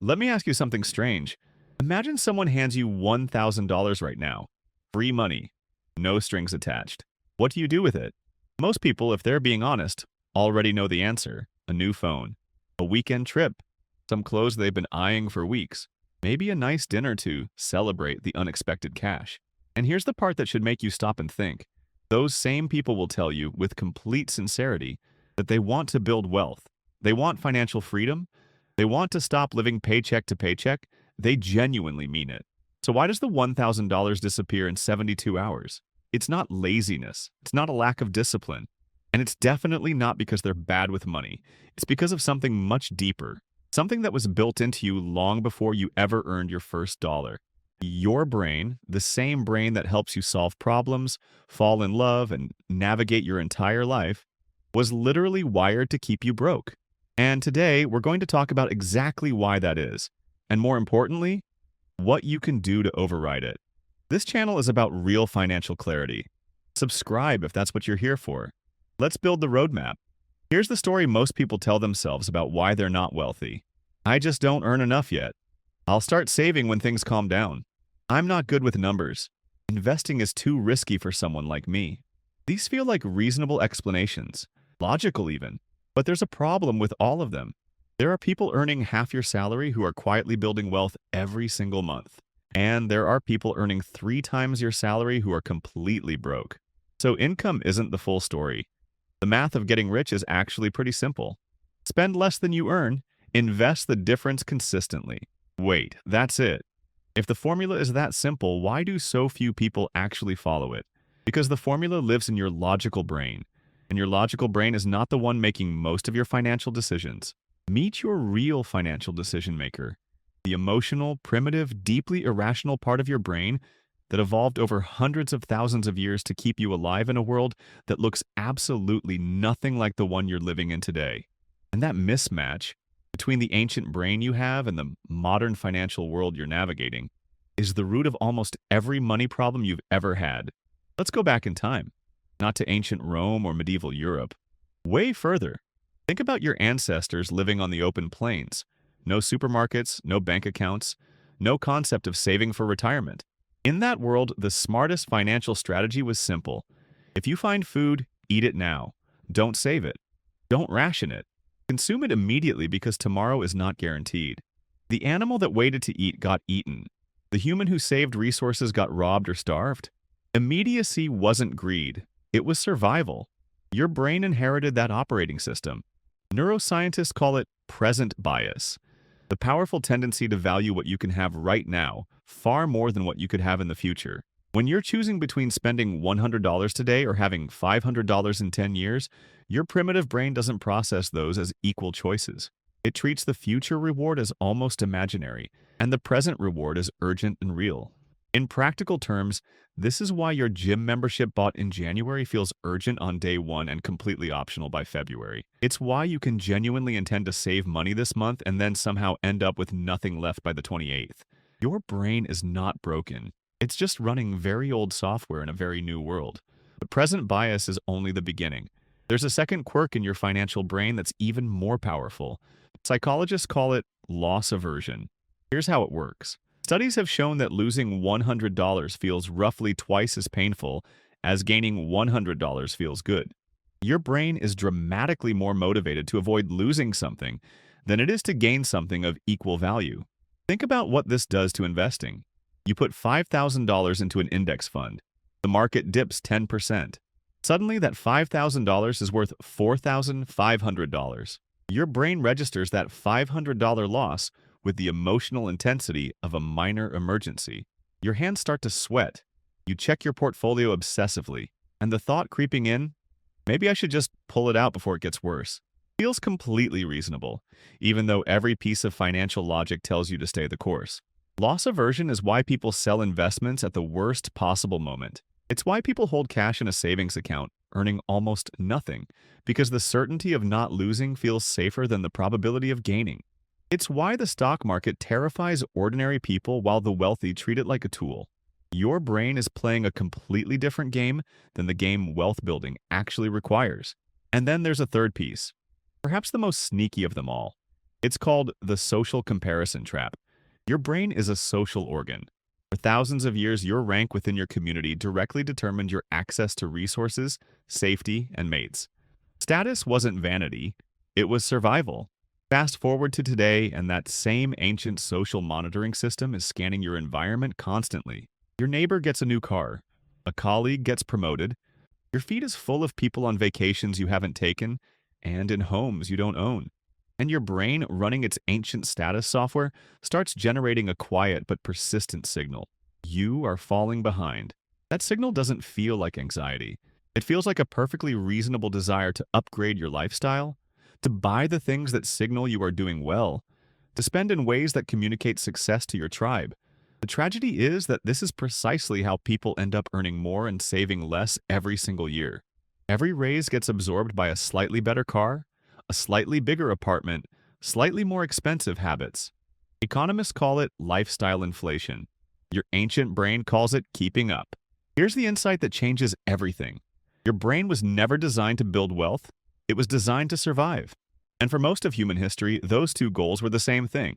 Let me ask you something strange. Imagine someone hands you $1,000 right now. Free money. No strings attached. What do you do with it? Most people, if they're being honest, already know the answer. A new phone. A weekend trip. Some clothes they've been eyeing for weeks. Maybe a nice dinner to celebrate the unexpected cash. And here's the part that should make you stop and think. Those same people will tell you with complete sincerity that they want to build wealth. They want financial freedom. They want to stop living paycheck to paycheck. They genuinely mean it. So why does the $1,000 disappear in 72 hours? It's not laziness. It's not a lack of discipline. And it's definitely not because they're bad with money. It's because of something much deeper. Something that was built into you long before you ever earned your first dollar. Your brain, the same brain that helps you solve problems, fall in love, and navigate your entire life, was literally wired to keep you broke. And today, we're going to talk about exactly why that is. And more importantly, what you can do to override it. This channel is about real financial clarity. Subscribe if that's what you're here for. Let's build the roadmap. Here's the story most people tell themselves about why they're not wealthy. I just don't earn enough yet. I'll start saving when things calm down. I'm not good with numbers. Investing is too risky for someone like me. These feel like reasonable explanations, logical even, but there's a problem with all of them. There are people earning half your salary who are quietly building wealth every single month. And there are people earning 3 times your salary who are completely broke. So income isn't the full story. The math of getting rich is actually pretty simple. Spend less than you earn, invest the difference consistently. Wait, that's it. If the formula is that simple, why do so few people actually follow it? Because the formula lives in your logical brain, and your logical brain is not the one making most of your financial decisions. Meet your real financial decision maker, the emotional, primitive, deeply irrational part of your brain that evolved over hundreds of thousands of years to keep you alive in a world that looks absolutely nothing like the one you're living in today. And that mismatch between the ancient brain you have and the modern financial world you're navigating is the root of almost every money problem you've ever had. Let's go back in time, not to ancient Rome or medieval Europe. Way further. Think about your ancestors living on the open plains. No supermarkets, no bank accounts, no concept of saving for retirement. In that world, the smartest financial strategy was simple. If you find food, eat it now. Don't save it. Don't ration it. Consume it immediately because tomorrow is not guaranteed. The animal that waited to eat got eaten. The human who saved resources got robbed or starved. Immediacy wasn't greed. It was survival. Your brain inherited that operating system. Neuroscientists call it present bias, the powerful tendency to value what you can have right now far more than what you could have in the future. When you're choosing between spending $100 today or having $500 in 10 years, your primitive brain doesn't process those as equal choices. It treats the future reward as almost imaginary, and the present reward as urgent and real. In practical terms, this is why your gym membership bought in January feels urgent on day 1 and completely optional by February. It's why you can genuinely intend to save money this month and then somehow end up with nothing left by the 28th. Your brain is not broken. It's just running very old software in a very new world. But present bias is only the beginning. There's a second quirk in your financial brain that's even more powerful. Psychologists call it loss aversion. Here's how it works. Studies have shown that losing $100 feels roughly twice as painful as gaining $100 feels good. Your brain is dramatically more motivated to avoid losing something than it is to gain something of equal value. Think about what this does to investing. You put $5,000 into an index fund. The market dips 10%. Suddenly, that $5,000 is worth $4,500. Your brain registers that $500 loss with the emotional intensity of a minor emergency. Your hands start to sweat. You check your portfolio obsessively, and the thought creeping in, maybe I should just pull it out before it gets worse, feels completely reasonable, even though every piece of financial logic tells you to stay the course. Loss aversion is why people sell investments at the worst possible moment. It's why people hold cash in a savings account, earning almost nothing, because the certainty of not losing feels safer than the probability of gaining. It's why the stock market terrifies ordinary people while the wealthy treat it like a tool. Your brain is playing a completely different game than the game wealth building actually requires. And then there's a third piece, perhaps the most sneaky of them all. It's called the social comparison trap. Your brain is a social organ. For thousands of years, your rank within your community directly determined your access to resources, safety, and mates. Status wasn't vanity, it was survival. Fast forward to today, and that same ancient social monitoring system is scanning your environment constantly. Your neighbor gets a new car, a colleague gets promoted, your feed is full of people on vacations you haven't taken, and in homes you don't own. And your brain, running its ancient status software, starts generating a quiet but persistent signal. You are falling behind. That signal doesn't feel like anxiety. It feels like a perfectly reasonable desire to upgrade your lifestyle, to buy the things that signal you are doing well, to spend in ways that communicate success to your tribe. The tragedy is that this is precisely how people end up earning more and saving less every single year. Every raise gets absorbed by a slightly better car, a slightly bigger apartment, slightly more expensive habits. Economists call it lifestyle inflation. Your ancient brain calls it keeping up. Here's the insight that changes everything. Your brain was never designed to build wealth. It was designed to survive. And for most of human history, those two goals were the same thing.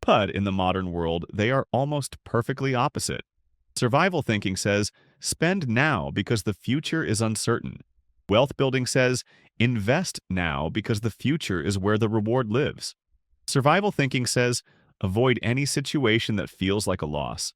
But in the modern world, they are almost perfectly opposite. Survival thinking says, spend now because the future is uncertain. Wealth building says, invest now because the future is where the reward lives. Survival thinking says, avoid any situation that feels like a loss.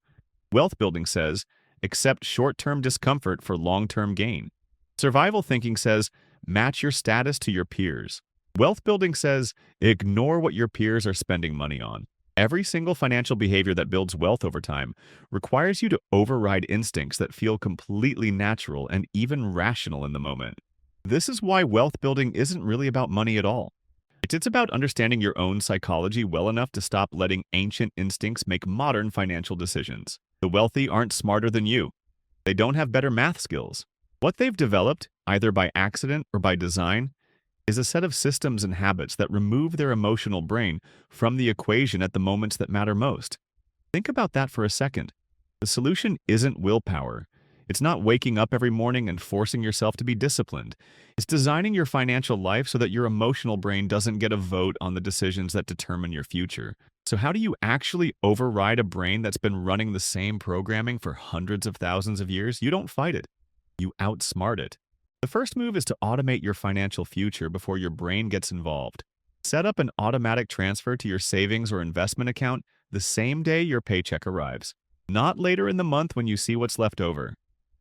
Wealth building says, accept short-term discomfort for long-term gain. Survival thinking says, match your status to your peers. Wealth building says, ignore what your peers are spending money on. Every single financial behavior that builds wealth over time requires you to override instincts that feel completely natural and even rational in the moment. This is why wealth building isn't really about money at all. It's about understanding your own psychology well enough to stop letting ancient instincts make modern financial decisions. The wealthy aren't smarter than you. They don't have better math skills. What they've developed, either by accident or by design, is a set of systems and habits that remove their emotional brain from the equation at the moments that matter most. Think about that for a second. The solution isn't willpower. It's not waking up every morning and forcing yourself to be disciplined. It's designing your financial life so that your emotional brain doesn't get a vote on the decisions that determine your future. So how do you actually override a brain that's been running the same programming for hundreds of thousands of years? You don't fight it. You outsmart it. The first move is to automate your financial future before your brain gets involved. Set up an automatic transfer to your savings or investment account the same day your paycheck arrives. Not later in the month when you see what's left over.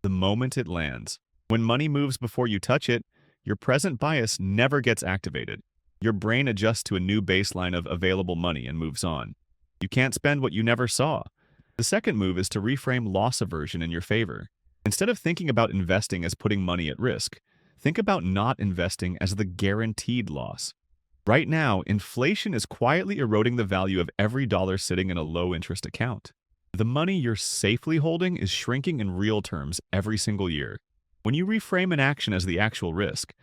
The moment it lands. When money moves before you touch it, your present bias never gets activated. Your brain adjusts to a new baseline of available money and moves on. You can't spend what you never saw. The second move is to reframe loss aversion in your favor. Instead of thinking about investing as putting money at risk, think about not investing as the guaranteed loss. Right now, inflation is quietly eroding the value of every dollar sitting in a low-interest account. The money you're safely holding is shrinking in real terms every single year. When you reframe an action as the actual risk,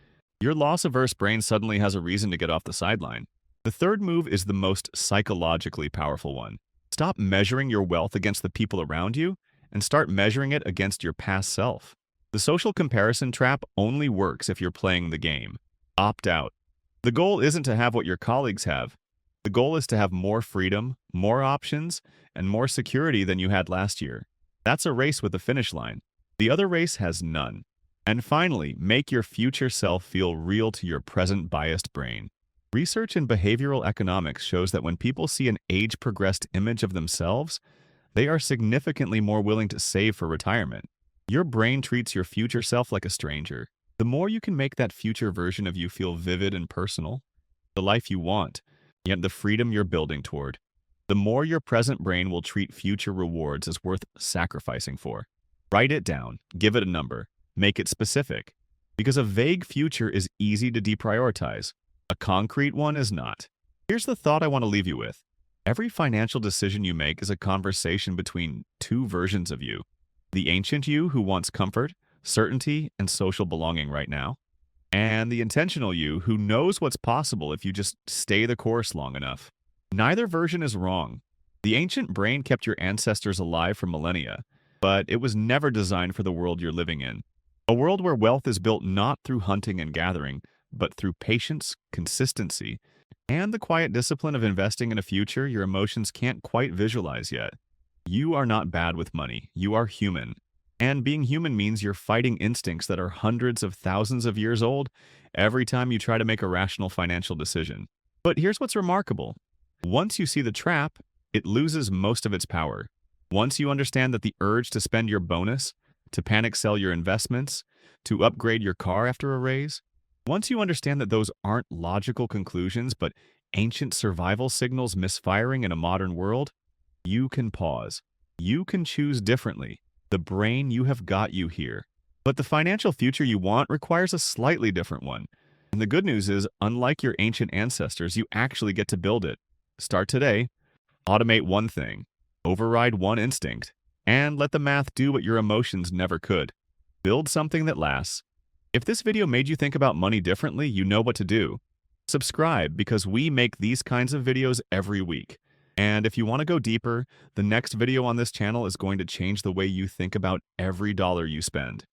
your loss-averse brain suddenly has a reason to get off the sideline. The third move is the most psychologically powerful one. Stop measuring your wealth against the people around you and start measuring it against your past self. The social comparison trap only works if you're playing the game. Opt out. The goal isn't to have what your colleagues have. The goal is to have more freedom, more options, and more security than you had last year. That's a race with a finish line. The other race has none. And finally, make your future self feel real to your present biased brain. Research in behavioral economics shows that when people see an age-progressed image of themselves, they are significantly more willing to save for retirement. Your brain treats your future self like a stranger. The more you can make that future version of you feel vivid and personal, the life you want, yet the freedom you're building toward, the more your present brain will treat future rewards as worth sacrificing for. Write it down, give it a number, make it specific. Because a vague future is easy to deprioritize. A concrete one is not. Here's the thought I want to leave you with. Every financial decision you make is a conversation between two versions of you. The ancient you who wants comfort, certainty, and social belonging right now, and the intentional you who knows what's possible if you just stay the course long enough. Neither version is wrong. The ancient brain kept your ancestors alive for millennia, but it was never designed for the world you're living in. A world where wealth is built not through hunting and gathering, but through patience, consistency, and the quiet discipline of investing in a future your emotions can't quite visualize yet. You are not bad with money. You are human. And being human means you're fighting instincts that are hundreds of thousands of years old every time you try to make a rational financial decision. But here's what's remarkable. Once you see the trap, it loses most of its power. Once you understand that the urge to spend your bonus, to panic sell your investments, to upgrade your car after a raise, once you understand that those aren't logical conclusions but ancient survival signals misfiring in a modern world, you can pause. You can choose differently. The brain, you have got you here. But the financial future you want requires a slightly different one. And the good news is, unlike your ancient ancestors, you actually get to build it. Start today. Automate one thing. Override one instinct. And let the math do what your emotions never could. Build something that lasts. If this video made you think about money differently, you know what to do. Subscribe, because we make these kinds of videos every week. And if you want to go deeper, the next video on this channel is going to change the way you think about every dollar you spend.